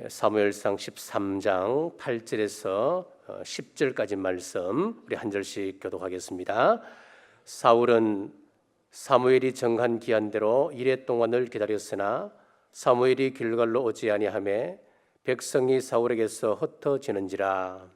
사무엘상 13장 8절에서 10절까지 말씀 우리 한 절씩 교독하겠습니다. 사울은 사무엘이 정한 기한대로 이레 동안을 기다렸으나 사무엘이 길갈로 오지 아니하매 백성이 사울에게서 흩어지는지라.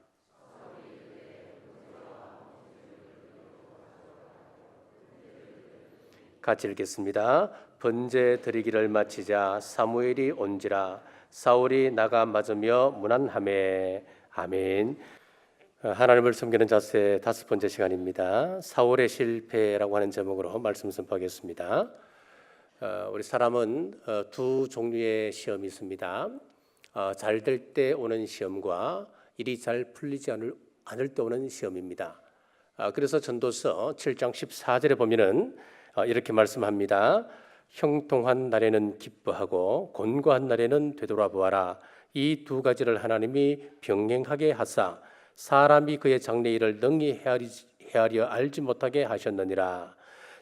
같이 읽겠습니다. 번제 드리기를 마치자 사무엘이 온지라. 사울이 나가 맞으며 문안하매. 아멘. 하나님을 섬기는 자세 5번째 시간입니다. 사울의 실패라고 하는 제목으로 말씀 선포하겠습니다. 우리 사람은 두 종류의 시험이 있습니다. 잘 될 때 오는 시험과 일이 잘 풀리지 않을 때 오는 시험입니다. 그래서 전도서 7장 14절에 보면은 이렇게 말씀합니다. 형통한 날에는 기뻐하고 곤고한 날에는 되돌아보아라. 이 두 가지를 하나님이 병행하게 하사 사람이 그의 장래일을 능히 헤아려 알지 못하게 하셨느니라.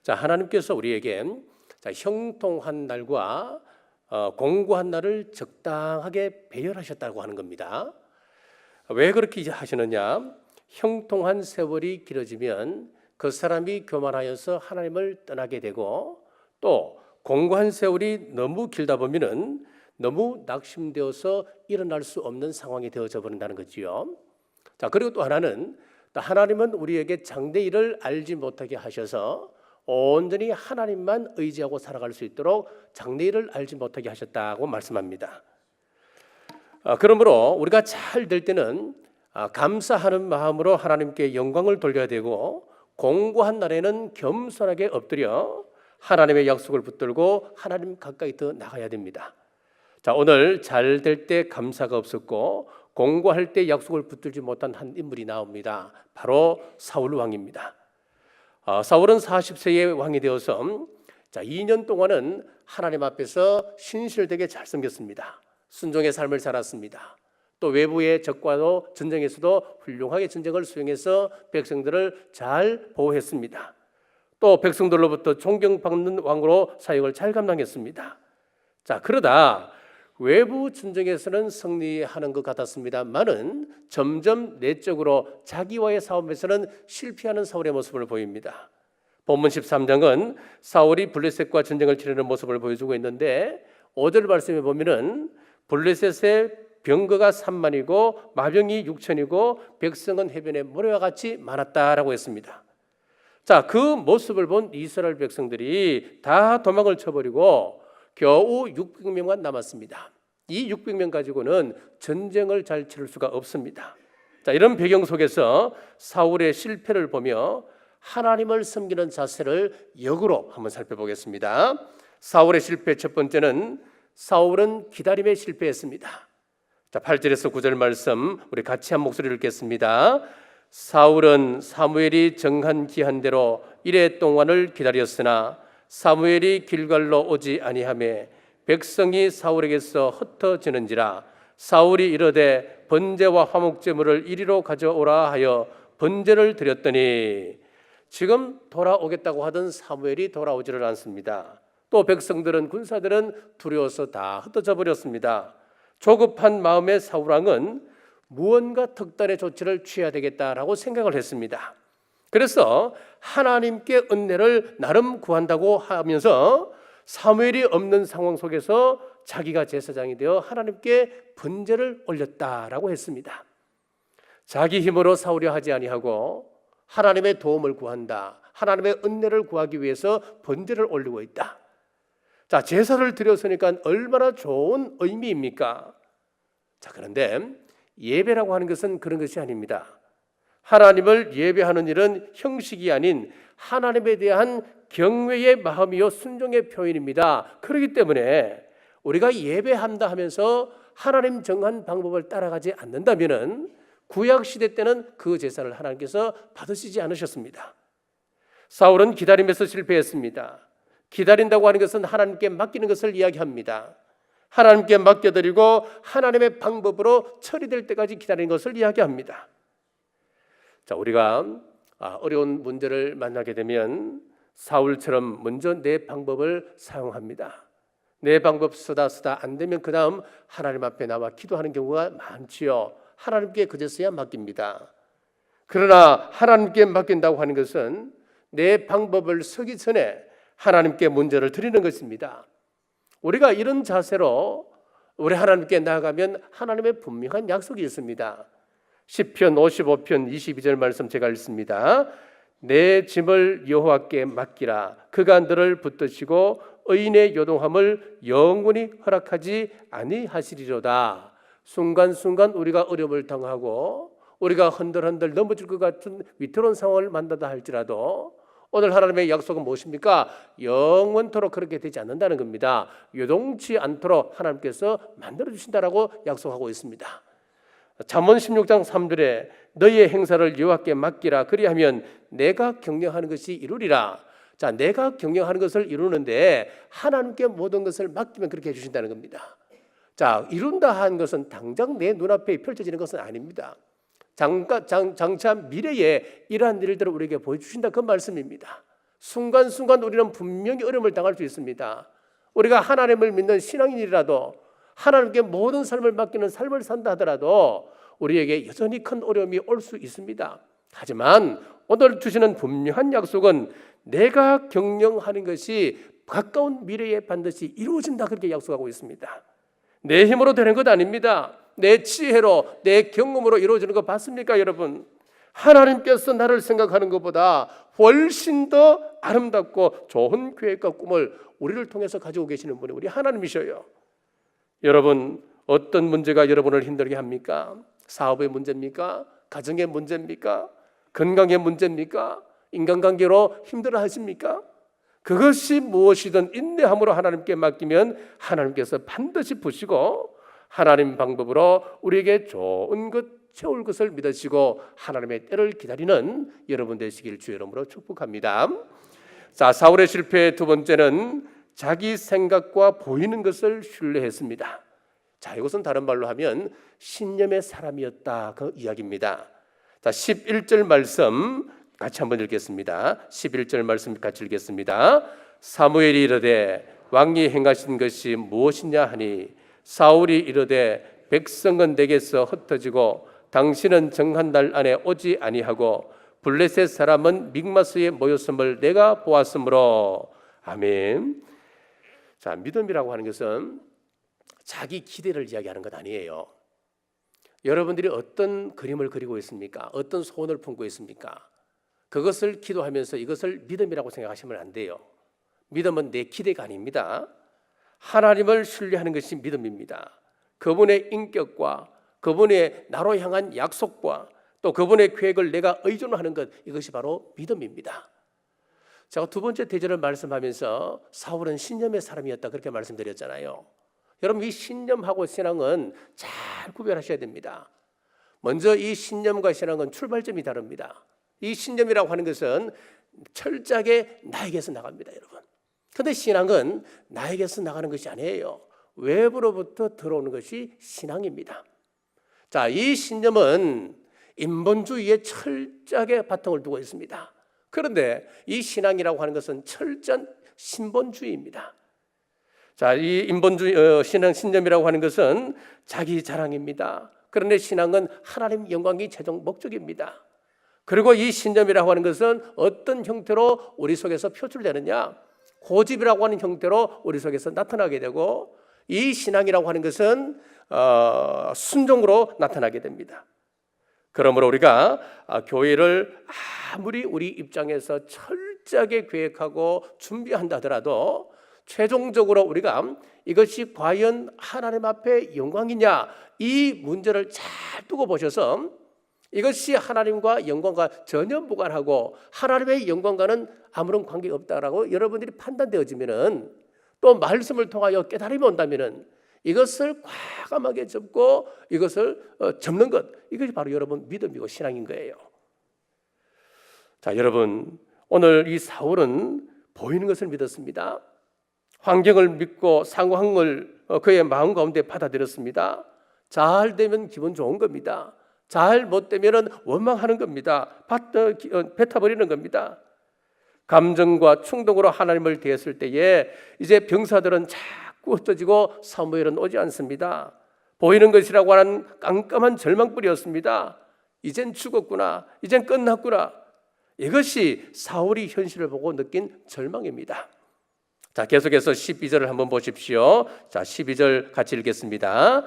자, 하나님께서 우리에게 형통한 날과 곤고한 날을 적당하게 배열하셨다고 하는 겁니다. 왜 그렇게 하시느냐? 형통한 세월이 길어지면 그 사람이 교만하여서 하나님을 떠나게 되고, 또 곤고한 세월이 너무 길다 보면은 너무 낙심되어서 일어날 수 없는 상황이 되어져 버린다는 거지요. 자, 그리고 또 하나는, 하나님은 우리에게 장래일을 알지 못하게 하셔서 온전히 하나님만 의지하고 살아갈 수 있도록 장래일을 알지 못하게 하셨다고 말씀합니다. 그러므로 우리가 잘 될 때는 감사하는 마음으로 하나님께 영광을 돌려야 되고, 곤고한 날에는 겸손하게 엎드려 하나님의 약속을 붙들고 하나님 가까이 더 나가야 됩니다. 자, 오늘 잘 될 때 감사가 없었고 곤고할 때 약속을 붙들지 못한 한 인물이 나옵니다. 바로 사울 왕입니다. 사울은 40세의 왕이 되어서 2년 동안은 하나님 앞에서 신실되게 잘 섬겼습니다. 순종의 삶을 살았습니다. 또 외부의 적과도 전쟁에서도 훌륭하게 전쟁을 수행해서 백성들을 잘 보호했습니다. 또 백성들로부터 존경받는 왕으로 사역을 잘 감당했습니다. 자, 그러다 외부 전쟁에서는 승리하는 것 같았습니다만은 점점 내적으로 자기와의 싸움에서는 실패하는 사울의 모습을 보입니다. 본문 13장은 사울이 블레셋과 전쟁을 치르는 모습을 보여주고 있는데 5절 말씀에 보면은 블레셋의 병거가 3만이고 마병이 6천이고 백성은 해변에 모래와 같이 많았다라고 했습니다. 자, 그 모습을 본 이스라엘 백성들이 다 도망을 쳐버리고 겨우 600명만 남았습니다. 이 600명 가지고는 전쟁을 잘 치를 수가 없습니다. 자, 이런 배경 속에서 사울의 실패를 보며 하나님을 섬기는 자세를 역으로 한번 살펴보겠습니다. 사울의 실패 첫 번째는 사울은 기다림에 실패했습니다. 자, 8절에서 9절 말씀 우리 같이 한 목소리를 읽겠습니다. 사울은 사무엘이 정한 기한대로 이레 동안을 기다렸으나 사무엘이 길갈로 오지 아니하매 백성이 사울에게서 흩어지는지라. 사울이 이르되 번제와 화목제물을 이리로 가져오라 하여 번제를 드렸더니, 지금 돌아오겠다고 하던 사무엘이 돌아오지를 않습니다. 또 백성들은, 군사들은 두려워서 다 흩어져 버렸습니다. 조급한 마음의 사울 왕은 무언가 특단의 조치를 취해야 되겠다라고 생각을 했습니다. 그래서 하나님께 은혜를 나름 구한다고 하면서 사무엘이 없는 상황 속에서 자기가 제사장이 되어 하나님께 번제를 올렸다라고 했습니다. 자기 힘으로 사울이 하지 아니하고 하나님의 도움을 구한다, 하나님의 은혜를 구하기 위해서 번제를 올리고 있다. 자, 제사를 드렸으니까 얼마나 좋은 의미입니까? 자, 그런데 예배라고 하는 것은 그런 것이 아닙니다. 하나님을 예배하는 일은 형식이 아닌 하나님에 대한 경외의 마음이요 순종의 표현입니다. 그렇기 때문에 우리가 예배한다 하면서 하나님 정한 방법을 따라가지 않는다면은 구약 시대 때는 그 제사를 하나님께서 받으시지 않으셨습니다. 사울은 기다림에서 실패했습니다. 기다린다고 하는 것은 하나님께 맡기는 것을 이야기합니다. 하나님께 맡겨드리고 하나님의 방법으로 처리될 때까지 기다리는 것을 이야기합니다. 자, 우리가 어려운 문제를 만나게 되면 사울처럼 먼저 내 방법을 사용합니다. 내 방법 쓰다 안 되면 그 다음 하나님 앞에 나와 기도하는 경우가 많지요. 하나님께 그제서야 맡깁니다. 그러나 하나님께 맡긴다고 하는 것은 내 방법을 쓰기 전에 하나님께 문제를 드리는 것입니다. 우리가 이런 자세로 우리 하나님께 나아가면 하나님의 분명한 약속이 있습니다. 시편 55편 22절 말씀 제가 읽습니다. 내 짐을 여호와께 맡기라. 그가 너를 붙드시고 의인의 요동함을 영원히 허락하지 아니하시리로다. 순간순간 우리가 어려움을 당하고 우리가 흔들흔들 넘어질 것 같은 위태로운 상황을 만나다 할지라도 오늘 하나님의 약속은 무엇입니까? 영원토록 그렇게 되지 않는다는 겁니다. 요동치 않도록 하나님께서 만들어주신다라고 약속하고 있습니다. 잠언 16장 3절에 너희의 행사를 여호와께 맡기라. 그리하면 내가 경영하는 것이 이루리라. 자, 내가 경영하는 것을 이루는데 하나님께 모든 것을 맡기면 그렇게 해주신다는 겁니다. 자, 이룬다 하는 것은 당장 내 눈앞에 펼쳐지는 것은 아닙니다. 장차 미래에 이러한 일들을 우리에게 보여주신다 그 말씀입니다. 순간순간 우리는 분명히 어려움을 당할 수 있습니다. 우리가 하나님을 믿는 신앙인이라도 하나님께 모든 삶을 맡기는 삶을 산다 하더라도 우리에게 여전히 큰 어려움이 올 수 있습니다. 하지만 오늘 주시는 분명한 약속은 내가 경영하는 것이 가까운 미래에 반드시 이루어진다 그렇게 약속하고 있습니다. 내 힘으로 되는 것 아닙니다. 내 지혜로 내 경험으로 이루어지는 거 봤습니까 여러분? 하나님께서 나를 생각하는 것보다 훨씬 더 아름답고 좋은 계획과 꿈을 우리를 통해서 가지고 계시는 분이 우리 하나님이셔요. 여러분, 어떤 문제가 여러분을 힘들게 합니까? 사업의 문제입니까? 가정의 문제입니까? 건강의 문제입니까? 인간관계로 힘들어 하십니까? 그것이 무엇이든 인내함으로 하나님께 맡기면 하나님께서 반드시 보시고 하나님 방법으로 우리에게 좋은 것 채울 것을 믿으시고 하나님의 때를 기다리는 여러분 되시길 주의 이름으로 축복합니다. 자, 사울의 실패의 두 번째는 자기 생각과 보이는 것을 신뢰했습니다. 자, 이것은 다른 말로 하면 신념의 사람이었다 그 이야기입니다. 자, 11절 말씀 같이 한번 읽겠습니다. 11절 말씀 같이 읽겠습니다. 사무엘이 이르되 왕이 행하신 것이 무엇이냐 하니 사울이 이르되 백성은 내게서 흩어지고 당신은 정한 날 안에 오지 아니하고 블레셋 사람은 믹마스에 모였음을 내가 보았으므로. 아멘. 자, 믿음이라고 하는 것은 자기 기대를 이야기하는 것 아니에요. 여러분들이 어떤 그림을 그리고 있습니까? 어떤 소원을 품고 있습니까? 그것을 기도하면서 이것을 믿음이라고 생각하시면 안 돼요. 믿음은 내 기대가 아닙니다. 하나님을 신뢰하는 것이 믿음입니다. 그분의 인격과 그분의 나로 향한 약속과 또 그분의 계획을 내가 의존하는 것, 이것이 바로 믿음입니다. 제가 두 번째 대절을 말씀하면서 사울은 신념의 사람이었다 그렇게 말씀드렸잖아요. 여러분, 이 신념하고 신앙은 잘 구별하셔야 됩니다. 먼저 이 신념과 신앙은 출발점이 다릅니다. 이 신념이라고 하는 것은 철저하게 나에게서 나갑니다, 여러분. 그런데 신앙은 나에게서 나가는 것이 아니에요. 외부로부터 들어오는 것이 신앙입니다. 자, 이 신념은 인본주의에 철저하게 바탕을 두고 있습니다. 그런데 이 신앙이라고 하는 것은 철저한 신본주의입니다. 자, 이 인본주의 신념이라고 하는 것은 자기 자랑입니다. 그런데 신앙은 하나님 영광이 최종 목적입니다. 그리고 이 신념이라고 하는 것은 어떤 형태로 우리 속에서 표출되느냐? 고집이라고 하는 형태로 우리 속에서 나타나게 되고, 이 신앙이라고 하는 것은 순종으로 나타나게 됩니다. 그러므로 우리가 교회를 아무리 우리 입장에서 철저하게 계획하고 준비한다 하더라도 최종적으로 우리가 이것이 과연 하나님 앞에 영광이냐, 이 문제를 잘 두고 보셔서 이것이 하나님과 영광과 전혀 무관하고 하나님의 영광과는 아무런 관계가 없다라고 여러분들이 판단되어지면은, 또 말씀을 통하여 깨달음이 온다면은 이것을 과감하게 접고 이것을 접는 것, 이것이 바로 여러분 믿음이고 신앙인 거예요. 자, 여러분, 오늘 이 사울은 보이는 것을 믿었습니다. 환경을 믿고 상황을 그의 마음 가운데 받아들였습니다. 잘 되면 기분 좋은 겁니다. 잘 못 되면 원망하는 겁니다. 뱉어버리는 겁니다. 감정과 충동으로 하나님을 대했을 때에 이제 병사들은 자꾸 흩어지고 사무엘은 오지 않습니다. 보이는 것이라고 하는 깜깜한 절망뿐이었습니다. 이젠 죽었구나, 이젠 끝났구나. 이것이 사울이 현실을 보고 느낀 절망입니다. 자, 계속해서 12절을 한번 보십시오. 자, 12절 같이 읽겠습니다.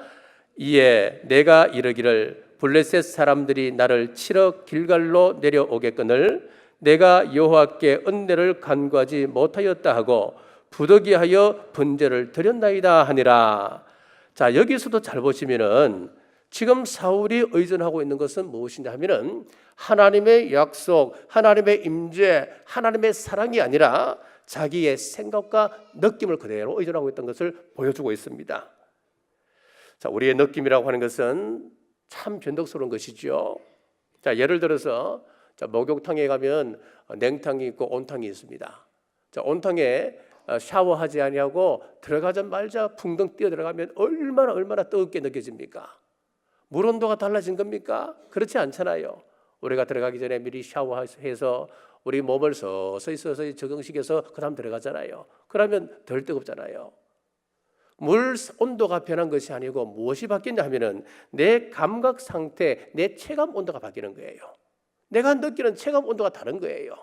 이에 내가 이르기를 블레셋 사람들이 나를 치러 길갈로 내려오겠거늘 내가 여호와께 은혜를 간구하지 못하였다 하고 부득이하여 번제를 드렸나이다 하니라. 자, 여기서도 잘 보시면은 지금 사울이 의존하고 있는 것은 무엇이냐 하면은 하나님의 약속, 하나님의 임재, 하나님의 사랑이 아니라 자기의 생각과 느낌을 그대로 의존하고 있던 것을 보여주고 있습니다. 자, 우리의 느낌이라고 하는 것은 참 변덕스러운 것이죠. 자, 예를 들어서 목욕탕에 가면 냉탕이 있고 온탕이 있습니다. 자, 온탕에 샤워하지 아니하고 들어가자마자 풍덩 뛰어 들어가면 얼마나 뜨겁게 느껴집니까? 물 온도가 달라진 겁니까? 그렇지 않잖아요. 우리가 들어가기 전에 미리 샤워해서 우리 몸을 서서히 적응시켜서 그 다음 들어가잖아요. 그러면 덜 뜨겁잖아요. 물 온도가 변한 것이 아니고 무엇이 바뀌냐 하면은 내 감각 상태, 내 체감 온도가 바뀌는 거예요. 내가 느끼는 체감 온도가 다른 거예요.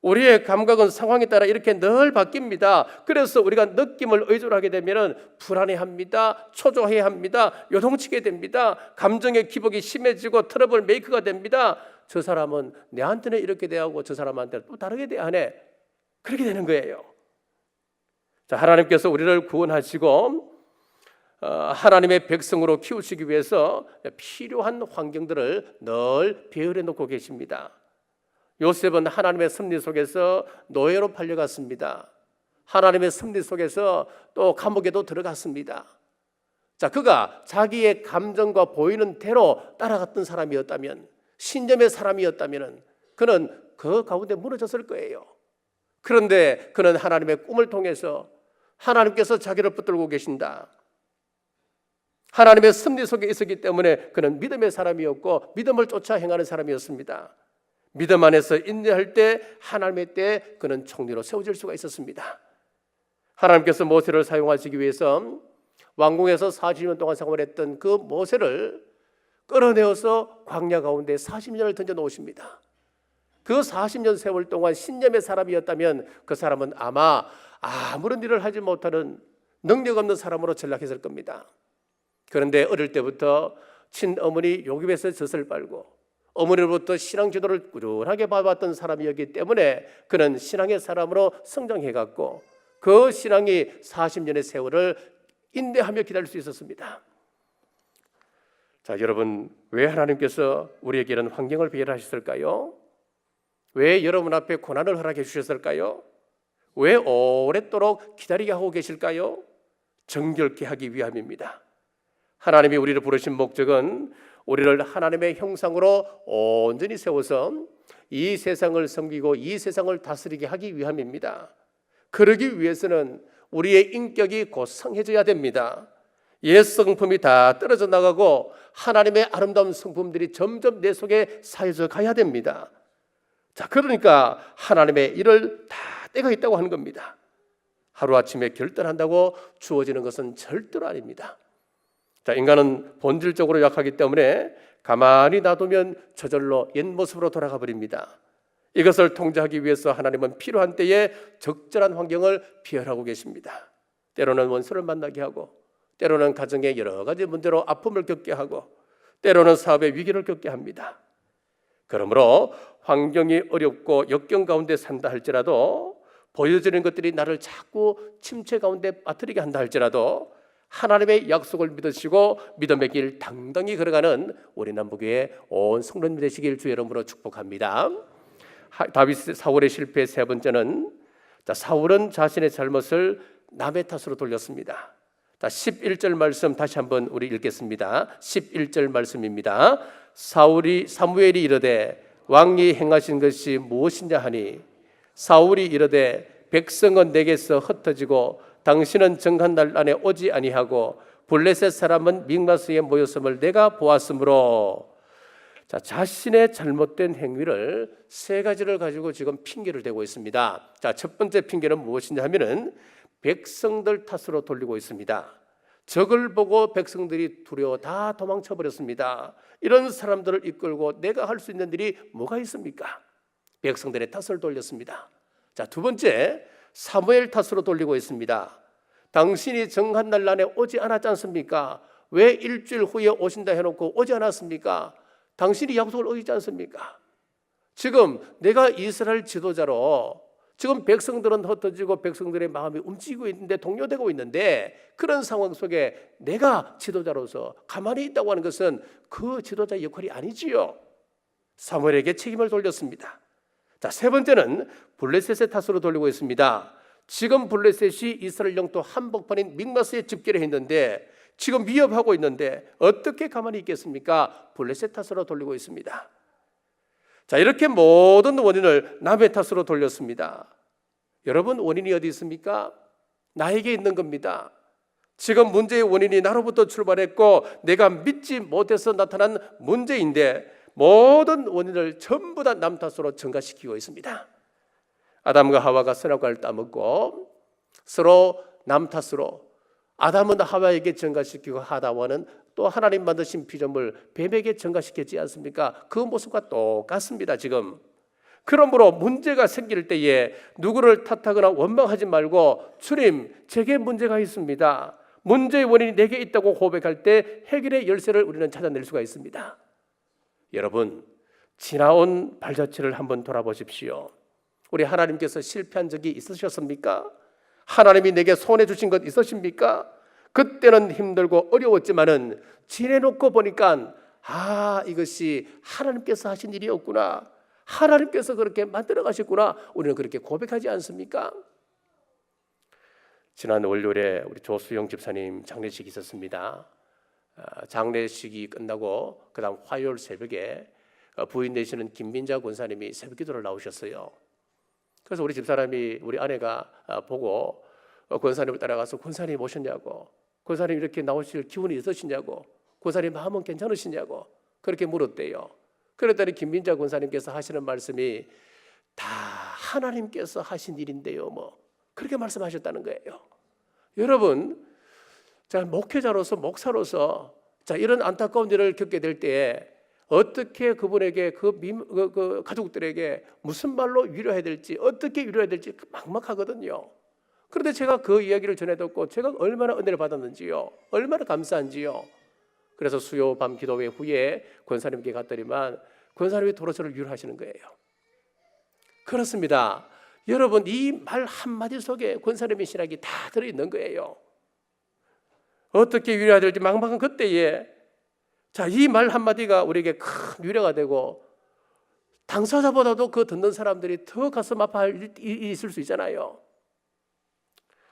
우리의 감각은 상황에 따라 이렇게 늘 바뀝니다. 그래서 우리가 느낌을 의존하게 되면 불안해합니다. 초조해합니다. 요동치게 됩니다. 감정의 기복이 심해지고 트러블 메이커가 됩니다. 저 사람은 내한테는 이렇게 대하고 저 사람한테는 또 다르게 대하네. 그렇게 되는 거예요. 자, 하나님께서 우리를 구원하시고 하나님의 백성으로 키우시기 위해서 필요한 환경들을 늘 배열해 놓고 계십니다. 요셉은 하나님의 섭리 속에서 노예로 팔려갔습니다. 하나님의 섭리 속에서 또 감옥에도 들어갔습니다. 자, 그가 자기의 감정과 보이는 대로 따라갔던 사람이었다면, 신념의 사람이었다면 그는 그 가운데 무너졌을 거예요. 그런데 그는 하나님의 꿈을 통해서 하나님께서 자기를 붙들고 계신다, 하나님의 섭리 속에 있었기 때문에 그는 믿음의 사람이었고 믿음을 쫓아 행하는 사람이었습니다. 믿음 안에서 인내할 때 하나님의 때에 그는 총리로 세워질 수가 있었습니다. 하나님께서 모세를 사용하시기 위해서 왕궁에서 40년 동안 생활했던 그 모세를 끌어내어서 광야 가운데 40년을 던져놓으십니다. 그 40년 세월 동안 신념의 사람이었다면 그 사람은 아마 아무런 일을 하지 못하는 능력 없는 사람으로 전락했을 겁니다. 그런데 어릴 때부터 친어머니 요셉에서 젖을 빨고 어머니로부터 신앙 지도를 꾸준하게 봐왔던 사람이었기 때문에 그는 신앙의 사람으로 성장해갔고 그 신앙이 40년의 세월을 인내하며 기다릴 수 있었습니다. 자, 여러분, 왜 하나님께서 우리에게 이런 환경을 배열하셨을까요? 왜 여러분 앞에 고난을 허락해 주셨을까요? 왜 오랫도록 기다리게 하고 계실까요? 정결케 하기 위함입니다. 하나님이 우리를 부르신 목적은 우리를 하나님의 형상으로 온전히 세워서 이 세상을 섬기고 이 세상을 다스리게 하기 위함입니다. 그러기 위해서는 우리의 인격이 곧 성해져야 됩니다. 옛 성품이 다 떨어져 나가고 하나님의 아름다운 성품들이 점점 내 속에 쌓여져 가야 됩니다. 자, 그러니까 하나님의 일을 다 때가 있다고 하는 겁니다. 하루아침에 결단한다고 주어지는 것은 절대로 아닙니다. 자, 인간은 본질적으로 약하기 때문에 가만히 놔두면 저절로 옛 모습으로 돌아가 버립니다. 이것을 통제하기 위해서 하나님은 필요한 때에 적절한 환경을 배열하고 계십니다. 때로는 원수를 만나게 하고, 때로는 가정의 여러 가지 문제로 아픔을 겪게 하고, 때로는 사업의 위기를 겪게 합니다. 그러므로 환경이 어렵고 역경 가운데 산다 할지라도, 보여지는 것들이 나를 자꾸 침체 가운데 빠뜨리게 한다 할지라도 하나님의 약속을 믿으시고 믿음의 길 당당히 걸어가는 우리 남북교회 온 성도님 되시길 주의 이름으로 축복합니다. 사울의 실패의 세 번째는, 사울은 자신의 잘못을 남의 탓으로 돌렸습니다. 11절 말씀 다시 한번 우리 읽겠습니다. 11절 말씀입니다. 사무엘이 이르되 왕이 행하신 것이 무엇이냐 하니 사울이 이르되 백성은 내게서 흩어지고 당신은 정한 날 안에 오지 아니하고 블레셋 사람은 mik마스에 모였음을 내가 보았으므로. 자신의 잘못된 행위를 세 가지를 가지고 지금 핑계를 대고 있습니다. 첫 번째 핑계는 무엇이냐 하면은 백성들 탓으로 돌리고 있습니다. 적을 보고 백성들이 두려워 다 도망쳐 버렸습니다. 이런 사람들을 이끌고 내가 할 수 있는 일이 뭐가 있습니까? 백성들의 탓을 돌렸습니다. 자, 두 번째, 사무엘 탓으로 돌리고 있습니다. 당신이 정한 날 안에 오지 않았지 않습니까? 왜 일주일 후에 오신다 해놓고 오지 않았습니까? 당신이 약속을 어기지 않습니까? 지금 내가 이스라엘 지도자로 지금 백성들은 흩어지고 백성들의 마음이 움직이고 있는데 동요되고 있는데 그런 상황 속에 내가 지도자로서 가만히 있다고 하는 것은 그 지도자의 역할이 아니지요. 사무엘에게 책임을 돌렸습니다. 자, 세 번째는 블레셋의 탓으로 돌리고 있습니다. 지금 블레셋이 이스라엘 영토 한복판인 믹마스에 집결을 했는데 지금 위협하고 있는데 어떻게 가만히 있겠습니까? 블레셋 탓으로 돌리고 있습니다. 자, 이렇게 모든 원인을 남의 탓으로 돌렸습니다. 여러분, 원인이 어디 있습니까? 나에게 있는 겁니다. 지금 문제의 원인이 나로부터 출발했고 내가 믿지 못해서 나타난 문제인데 모든 원인을 전부 다 남 탓으로 전가시키고 있습니다. 아담과 하와가 선악과를 따먹고 서로 남 탓으로 아담은 하와에게 전가시키고 하와는 또 하나님 만드신 피조물 뱀에게 전가시켰지 않습니까? 그 모습과 똑같습니다. 지금 그러므로 문제가 생길 때에 누구를 탓하거나 원망하지 말고 주님, 제게 문제가 있습니다. 문제의 원인이 내게 있다고 고백할 때 해결의 열쇠를 우리는 찾아낼 수가 있습니다. 여러분, 지나온 발자취를 한번 돌아보십시오. 우리 하나님께서 실패한 적이 있으셨습니까? 하나님이 내게 손해 주신 것 있으십니까? 그때는 힘들고 어려웠지만은 지내놓고 보니까 이것이 하나님께서 하신 일이었구나. 하나님께서 그렇게 만들어 가셨구나. 우리는 그렇게 고백하지 않습니까? 지난 월요일에 우리 조수영 집사님 장례식이 있었습니다. 장례식이 끝나고 그 다음 화요일 새벽에 부인 되시는 김민자 권사님이 새벽 기도를 나오셨어요. 그래서 우리 집사람이 우리 아내가 보고 권사님을 따라가서 권사님 오셨냐고, 권사님 이렇게 나오실 기운이 있으시냐고, 권사님 마음은 괜찮으시냐고 그렇게 물었대요. 그랬더니 김민자 권사님께서 하시는 말씀이 다 하나님께서 하신 일인데요 그렇게 말씀하셨다는 거예요. 여러분, 자, 목회자로서 목사로서 자, 이런 안타까운 일을 겪게 될 때에 어떻게 그분에게 그 가족들에게 무슨 말로 위로해야 될지 어떻게 위로해야 될지 막막하거든요. 그런데 제가 그 이야기를 전해 듣고 제가 얼마나 은혜를 받았는지요, 얼마나 감사한지요. 그래서 수요 밤 기도회 후에 권사님께 갔더니만 권사님이 도로 저를 위로하시는 거예요. 그렇습니다. 여러분, 이 말 한마디 속에 권사님의 신학이 다 들어있는 거예요. 어떻게 위로해야 될지 막막한 그때에 자, 이 말 한마디가 우리에게 큰 위로가 되고 당사자보다도 그 듣는 사람들이 더 가슴 아파할 일이 있을 수 있잖아요.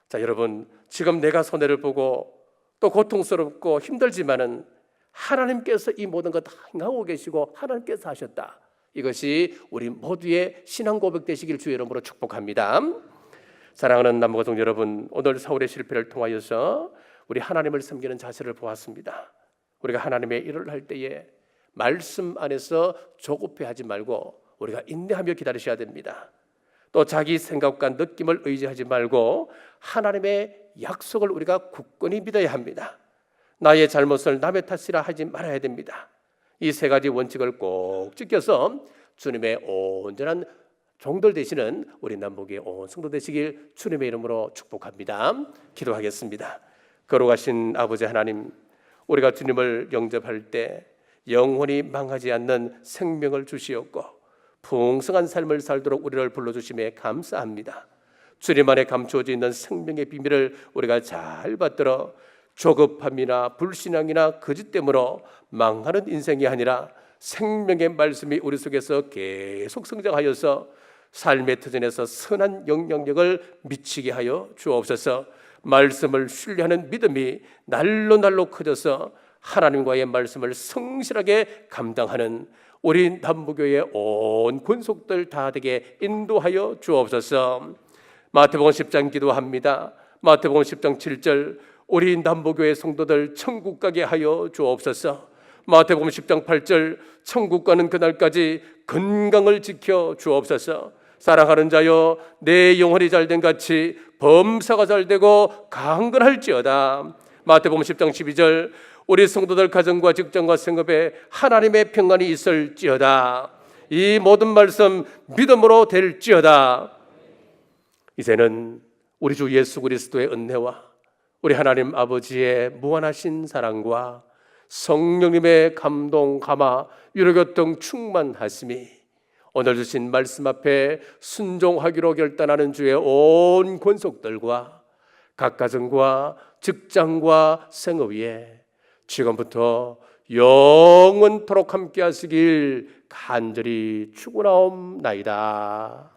자, 여러분, 지금 내가 손해를 보고 또 고통스럽고 힘들지만은 하나님께서 이 모든 것 다 행하고 계시고 하나님께서 하셨다. 이것이 우리 모두의 신앙 고백 되시길 주의 이름으로 축복합니다. 사랑하는 남모가족 여러분, 오늘 사울의 실패를 통하여서 우리 하나님을 섬기는 자세를 보았습니다. 우리가 하나님의 일을 할 때에 말씀 안에서 조급해하지 말고 우리가 인내하며 기다리셔야 됩니다. 또 자기 생각과 느낌을 의지하지 말고 하나님의 약속을 우리가 굳건히 믿어야 합니다. 나의 잘못을 남의 탓이라 하지 말아야 됩니다. 이 세 가지 원칙을 꼭 지켜서 주님의 온전한 종들 되시는 우리 남북의 온 성도 되시길 주님의 이름으로 축복합니다. 기도하겠습니다. 거룩하신 아버지 하나님, 우리가 주님을 영접할 때 영원히 망하지 않는 생명을 주시었고 풍성한 삶을 살도록 우리를 불러주심에 감사합니다. 주님 안에 감추어져 있는 생명의 비밀을 우리가 잘 받들어 조급함이나 불신앙이나 거짓 때문에 망하는 인생이 아니라 생명의 말씀이 우리 속에서 계속 성장하여서 삶의 터전에서 선한 영향력을 미치게 하여 주옵소서. 말씀을 신뢰하는 믿음이 날로 날로 커져서 하나님과의 말씀을 성실하게 감당하는 우리 남부교회의 온 권속들 다 되게 인도하여 주옵소서. 마태복음 10장 기도합니다. 마태복음 10장 7절 우리 남부교회 성도들 천국 가게 하여 주옵소서. 마태복음 10장 8절 천국 가는 그날까지 건강을 지켜 주옵소서. 사랑하는 자여, 내 영혼이 잘된 같이 범사가 잘 되고 강건할지어다. 마태복음 10장 12절 우리 성도들 가정과 직장과 생업에 하나님의 평안이 있을지어다. 이 모든 말씀 믿음으로 될지어다. 이제는 우리 주 예수 그리스도의 은혜와 우리 하나님 아버지의 무한하신 사랑과 성령님의 감동, 감화, 위로교통 충만하심이 오늘 주신 말씀 앞에 순종하기로 결단하는 주의 온 권속들과 각 가정과 직장과 생업 위에 지금부터 영원토록 함께 하시길 간절히 축원하옵나이다.